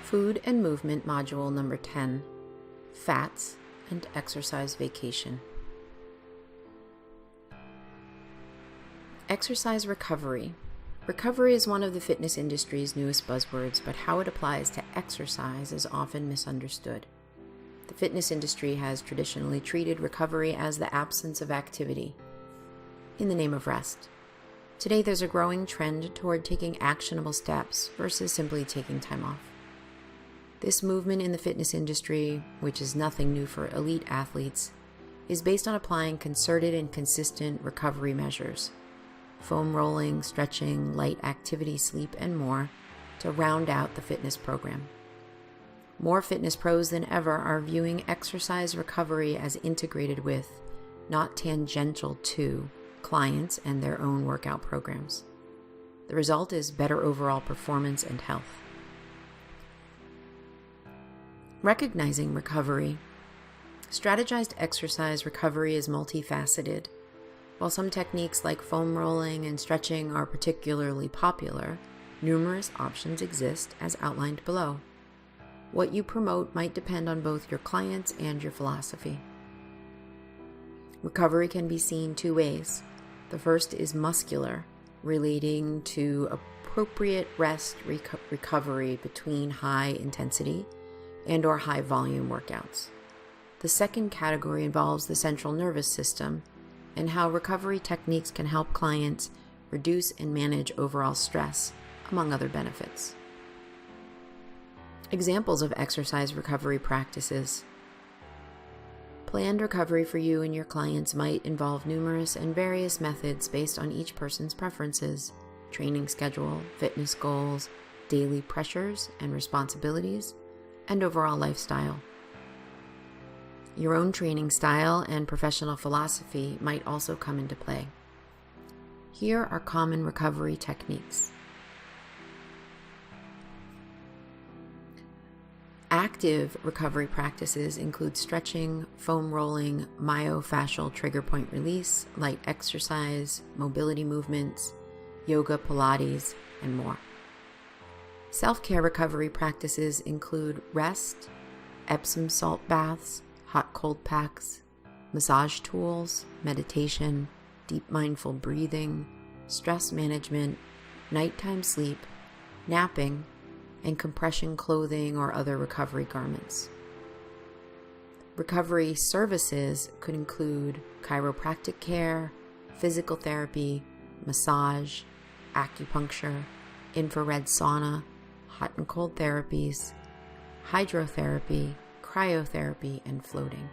Food and Movement Module Number 10, Fats and Exercise Vacation. Exercise recovery. Recovery is one of the fitness industry's newest buzzwords, but how it applies to exercise is often misunderstood. The fitness industry has traditionally treated recovery as the absence of activity, in the name of rest. Today, there's a growing trend toward taking actionable steps versus simply taking time off. This movement in the fitness industry, which is nothing new for elite athletes, is based on applying concerted and consistent recovery measures, foam rolling, stretching, light activity, sleep, and more, to round out the fitness program. More fitness pros than ever are viewing exercise recovery as integrated with, not tangential to, clients and their own workout programs. The result is better overall performance and health. Recognizing recovery. Strategized exercise recovery is multifaceted. While some techniques like foam rolling and stretching are particularly popular, numerous options exist as outlined below. What you promote might depend on both your clients and your philosophy. Recovery can be seen two ways. The first is muscular, relating to appropriate rest recovery between high intensity and or high volume workouts. The second category involves the central nervous system and how recovery techniques can help clients reduce and manage overall stress, among other benefits. Examples of exercise recovery practices. Planned recovery for you and your clients might involve numerous and various methods based on each person's preferences, training schedule, fitness goals, daily pressures and responsibilities, and overall lifestyle. Your own training style and professional philosophy might also come into play. Here are common recovery techniques. Active recovery practices include stretching, foam rolling, myofascial trigger point release, light exercise, mobility movements, yoga, Pilates, and more. Self-care recovery practices include rest, Epsom salt baths, hot cold packs, massage tools, meditation, deep mindful breathing, stress management, nighttime sleep, napping, and compression clothing or other recovery garments. Recovery services could include chiropractic care, physical therapy, massage, acupuncture, infrared sauna, hot and cold therapies, hydrotherapy, cryotherapy, and floating.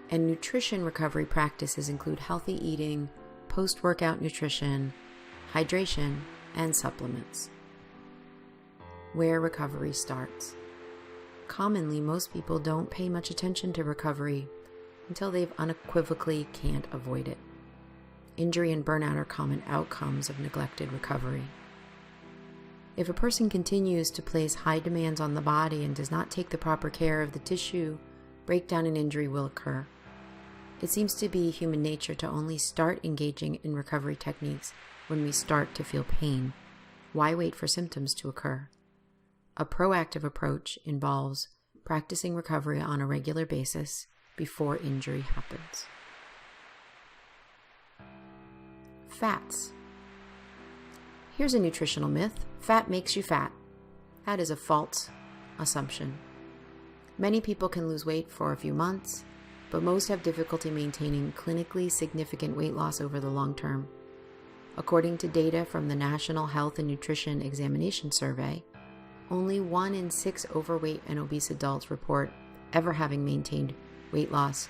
And nutrition recovery practices include healthy eating, post-workout nutrition, hydration, and supplements. Where recovery starts. Commonly, most people don't pay much attention to recovery until they've unequivocally can't avoid it. Injury and burnout are common outcomes of neglected recovery. If a person continues to place high demands on the body and does not take the proper care of the tissue, breakdown and injury will occur. It seems to be human nature to only start engaging in recovery techniques when we start to feel pain. Why wait for symptoms to occur? A proactive approach involves practicing recovery on a regular basis before injury happens. Fats. Here's a nutritional myth. Fat makes you fat. That is a false assumption. Many people can lose weight for a few months, but most have difficulty maintaining clinically significant weight loss over the long term. According to data from the National Health and Nutrition Examination Survey, only 1 in 6 overweight and obese adults report ever having maintained weight loss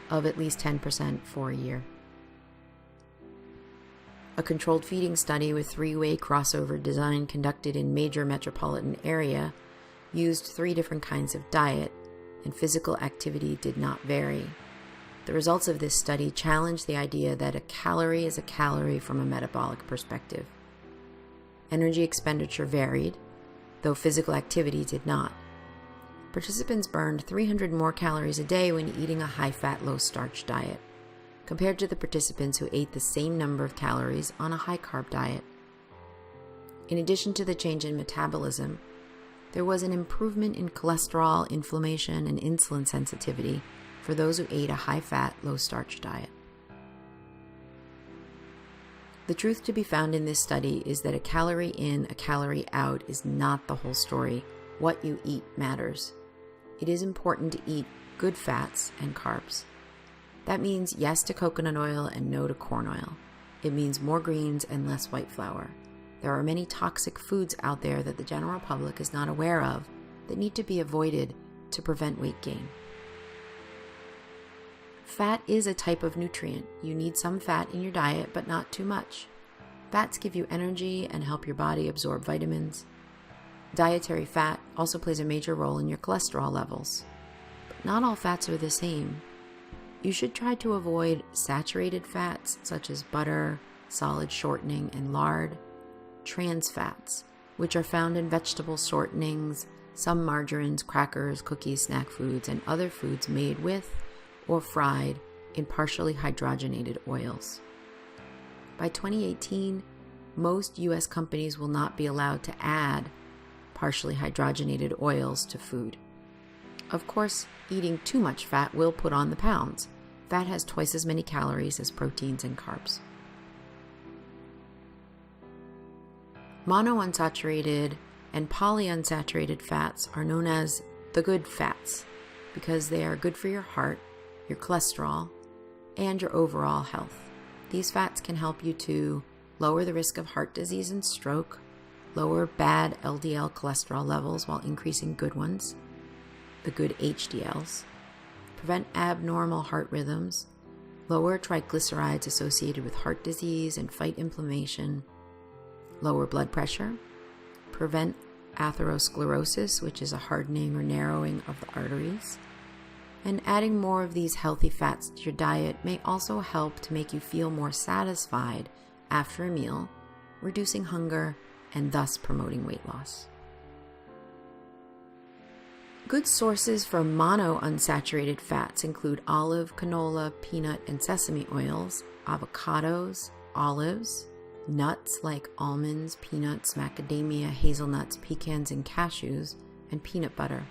of at least 10% for a year. A controlled feeding study with 3-way crossover design conducted in major metropolitan area used 3 different kinds of diet, and physical activity did not vary. The results of this study challenged the idea that a calorie is a calorie from a metabolic perspective. Energy expenditure varied, though physical activity did not. Participants burned 300 more calories a day when eating a high-fat, low-starch diet, compared to the participants who ate the same number of calories on a high-carb diet. In addition to the change in metabolism, there was an improvement in cholesterol, inflammation, and insulin sensitivity for those who ate a high-fat, low-starch diet. The truth to be found in this study is that a calorie in, a calorie out is not the whole story. What you eat matters. It is important to eat good fats and carbs. That means yes to coconut oil and no to corn oil. It means more greens and less white flour. There are many toxic foods out there that the general public is not aware of that need to be avoided to prevent weight gain. Fat is a type of nutrient. You need some fat in your diet, but not too much. Fats give you energy and help your body absorb vitamins. Dietary fat also plays a major role in your cholesterol levels. But not all fats are the same. You should try to avoid saturated fats such as butter, solid shortening, and lard. Trans fats, which are found in vegetable shortenings, some margarines, crackers, cookies, snack foods, and other foods made with or fried in partially hydrogenated oils. By 2018, most U.S. companies will not be allowed to add partially hydrogenated oils to food. Of course, eating too much fat will put on the pounds. Fat has twice as many calories as proteins and carbs. Monounsaturated and polyunsaturated fats are known as the good fats because they are good for your heart, your cholesterol, and your overall health. These fats can help you to lower the risk of heart disease and stroke, lower bad LDL cholesterol levels while increasing good ones, the good HDLs, prevent abnormal heart rhythms, lower triglycerides associated with heart disease and fight inflammation, lower blood pressure, prevent atherosclerosis, which is a hardening or narrowing of the arteries. And adding more of these healthy fats to your diet may also help to make you feel more satisfied after a meal, reducing hunger and thus promoting weight loss. Good sources for monounsaturated fats include olive, canola, peanut, and sesame oils, avocados, olives, nuts like almonds, peanuts, macadamia, hazelnuts, pecans, and cashews, and peanut butter.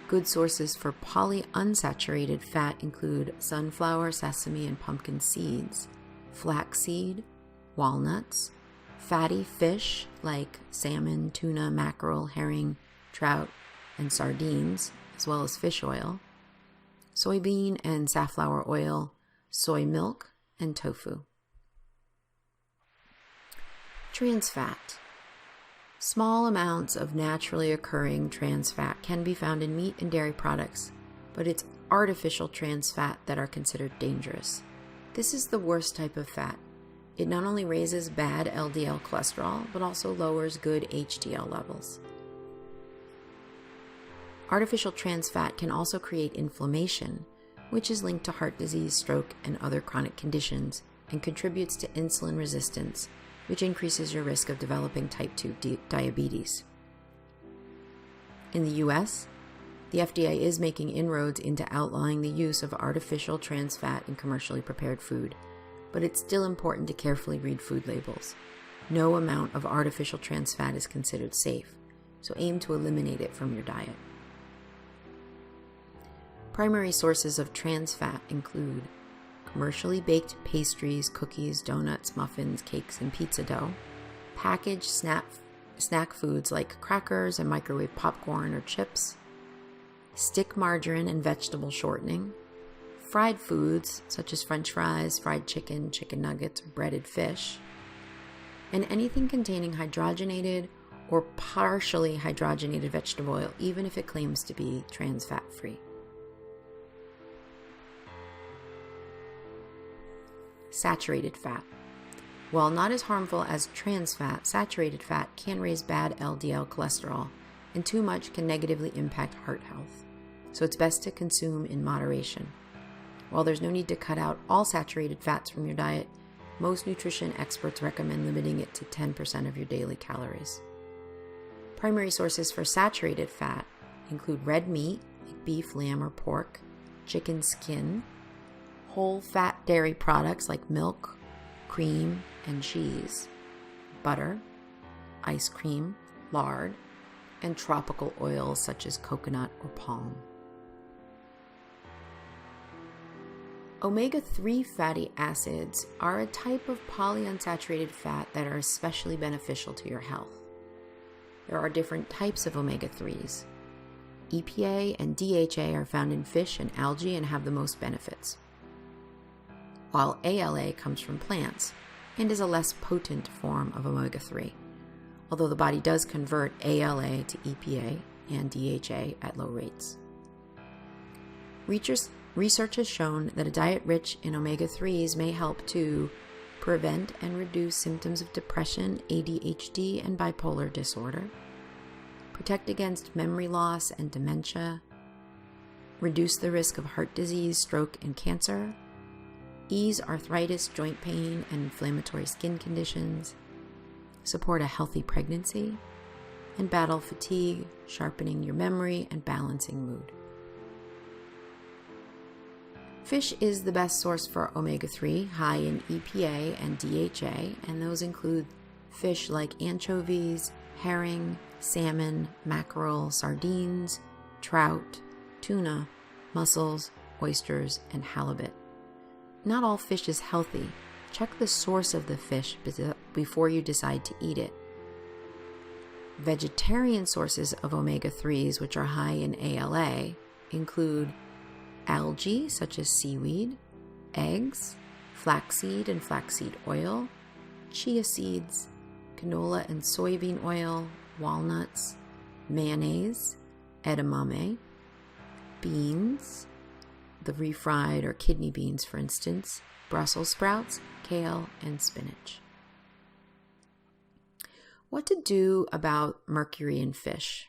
Good sources for polyunsaturated fat include sunflower, sesame, and pumpkin seeds, flaxseed, walnuts, fatty fish like salmon, tuna, mackerel, herring, trout, and sardines, as well as fish oil, soybean and safflower oil, soy milk, and tofu. Trans fat. Small amounts of naturally occurring trans fat can be found in meat and dairy products, but it's artificial trans fat that are considered dangerous. This is the worst type of fat. It not only raises bad LDL cholesterol, but also lowers good HDL levels. Artificial trans fat can also create inflammation, which is linked to heart disease, stroke, and other chronic conditions, and contributes to insulin resistance, which increases your risk of developing type 2 diabetes. In the US, the FDA is making inroads into outlawing the use of artificial trans fat in commercially prepared food, but it's still important to carefully read food labels. No amount of artificial trans fat is considered safe, so aim to eliminate it from your diet. Primary sources of trans fat include commercially baked pastries, cookies, donuts, muffins, cakes, and pizza dough, packaged snack foods like crackers and microwave popcorn or chips, stick margarine and vegetable shortening, fried foods such as French fries, fried chicken, chicken nuggets, or breaded fish, and anything containing hydrogenated or partially hydrogenated vegetable oil, even if it claims to be trans fat-free. Saturated fat. While not as harmful as trans fat, saturated fat can raise bad LDL cholesterol, and too much can negatively impact heart health. So it's best to consume in moderation. While there's no need to cut out all saturated fats from your diet, most nutrition experts recommend limiting it to 10% of your daily calories. Primary sources for saturated fat include red meat, like beef, lamb, or pork, chicken skin, whole fat dairy products like milk, cream, and cheese, butter, ice cream, lard, and tropical oils such as coconut or palm. Omega-3 fatty acids are a type of polyunsaturated fat that are especially beneficial to your health. There are different types of omega-3s. EPA and DHA are found in fish and algae and have the most benefits, while ALA comes from plants and is a less potent form of omega-3, although the body does convert ALA to EPA and DHA at low rates. Research has shown that a diet rich in omega-3s may help to prevent and reduce symptoms of depression, ADHD, and bipolar disorder, protect against memory loss and dementia, reduce the risk of heart disease, stroke, and cancer, ease arthritis, joint pain, and inflammatory skin conditions, support a healthy pregnancy, and battle fatigue, sharpening your memory and balancing mood. Fish is the best source for omega-3, high in EPA and DHA, and those include fish like anchovies, herring, salmon, mackerel, sardines, trout, tuna, mussels, oysters, and halibut. Not all fish is healthy. Check the source of the fish before you decide to eat it. Vegetarian sources of omega-3s, which are high in ALA, include algae such as seaweed, eggs, flaxseed and flaxseed oil, chia seeds, canola and soybean oil, walnuts, mayonnaise, edamame, beans, the refried or kidney beans for instance, Brussels sprouts, kale, and spinach. What to do about mercury in fish?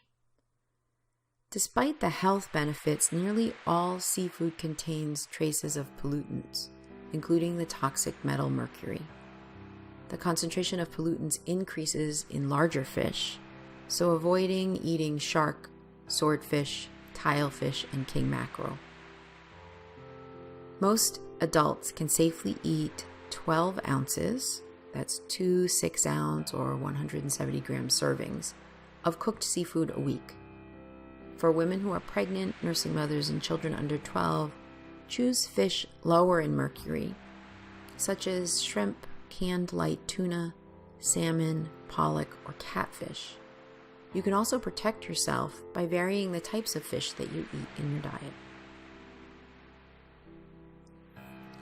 Despite the health benefits, nearly all seafood contains traces of pollutants, including the toxic metal mercury. The concentration of pollutants increases in larger fish, so avoiding eating shark, swordfish, tilefish, and king mackerel. Most adults can safely eat 12 ounces, that's 2 6-ounce or 170 gram servings, of cooked seafood a week. For women who are pregnant, nursing mothers, and children under 12, choose fish lower in mercury, such as shrimp, canned light tuna, salmon, pollock, or catfish. You can also protect yourself by varying the types of fish that you eat in your diet.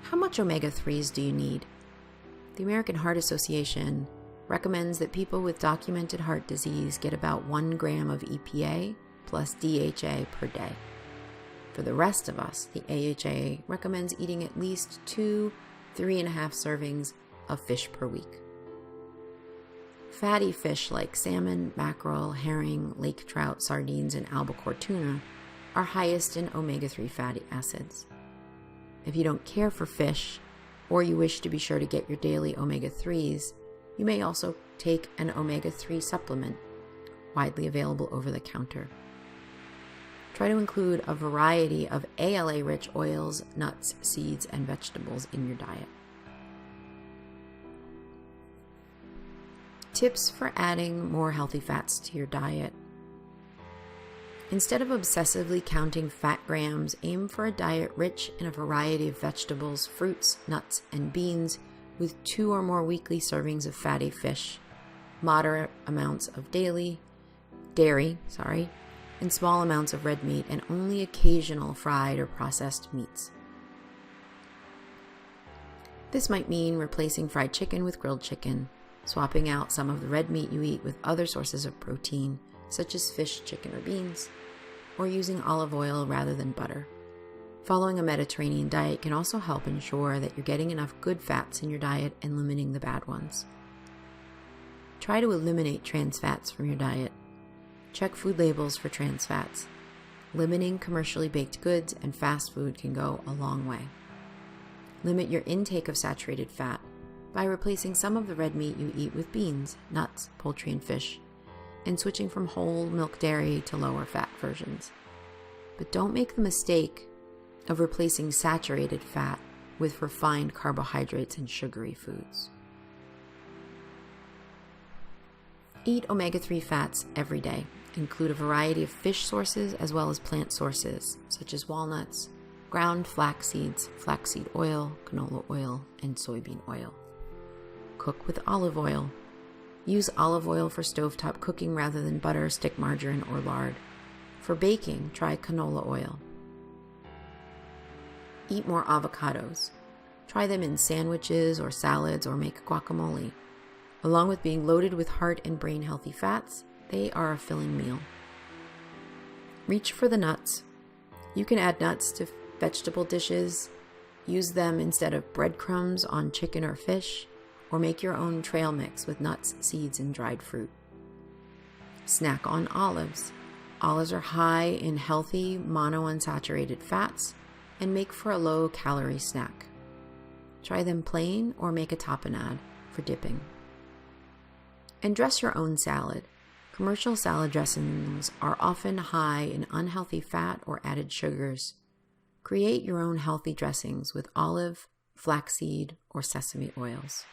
How much omega-3s do you need? The American Heart Association recommends that people with documented heart disease get about 1 gram of EPA plus DHA per day. For the rest of us, the AHA recommends eating at least 2 3.5 servings of fish per week. Fatty fish like salmon, mackerel, herring, lake trout, sardines, and albacore tuna are highest in omega-3 fatty acids. If you don't care for fish, or you wish to be sure to get your daily omega-3s, you may also take an omega-3 supplement, widely available over the counter. Try to include a variety of ALA-rich oils, nuts, seeds, and vegetables in your diet. Tips for adding more healthy fats to your diet. Instead of obsessively counting fat grams, aim for a diet rich in a variety of vegetables, fruits, nuts, and beans with 2 or more weekly servings of fatty fish, moderate amounts of dairy, and small amounts of red meat, and only occasional fried or processed meats. This might mean replacing fried chicken with grilled chicken, swapping out some of the red meat you eat with other sources of protein, such as fish, chicken, or beans, or using olive oil rather than butter. Following a Mediterranean diet can also help ensure that you're getting enough good fats in your diet and limiting the bad ones. Try to eliminate trans fats from your diet. Check food labels for trans fats. Limiting commercially baked goods and fast food can go a long way. Limit your intake of saturated fat by replacing some of the red meat you eat with beans, nuts, poultry, and fish, and switching from whole milk dairy to lower fat versions. But don't make the mistake of replacing saturated fat with refined carbohydrates and sugary foods. Eat omega-3 fats every day. include a variety of fish sources as well as plant sources, such as walnuts, ground flax seeds, flaxseed oil, canola oil, and soybean oil. Cook with olive oil. Use olive oil for stovetop cooking rather than butter, stick margarine, or lard. For baking, try canola oil. Eat more avocados. Try them in sandwiches or salads or make guacamole. Along with being loaded with heart and brain healthy fats, they are a filling meal. Reach for the nuts. You can add nuts to vegetable dishes, use them instead of breadcrumbs on chicken or fish, or make your own trail mix with nuts, seeds, and dried fruit. Snack on olives. Olives are high in healthy monounsaturated fats and make for a low-calorie snack. Try them plain or make a tapenade for dipping. And dress your own salad. Commercial salad dressings are often high in unhealthy fat or added sugars. Create your own healthy dressings with olive, flaxseed, or sesame oils.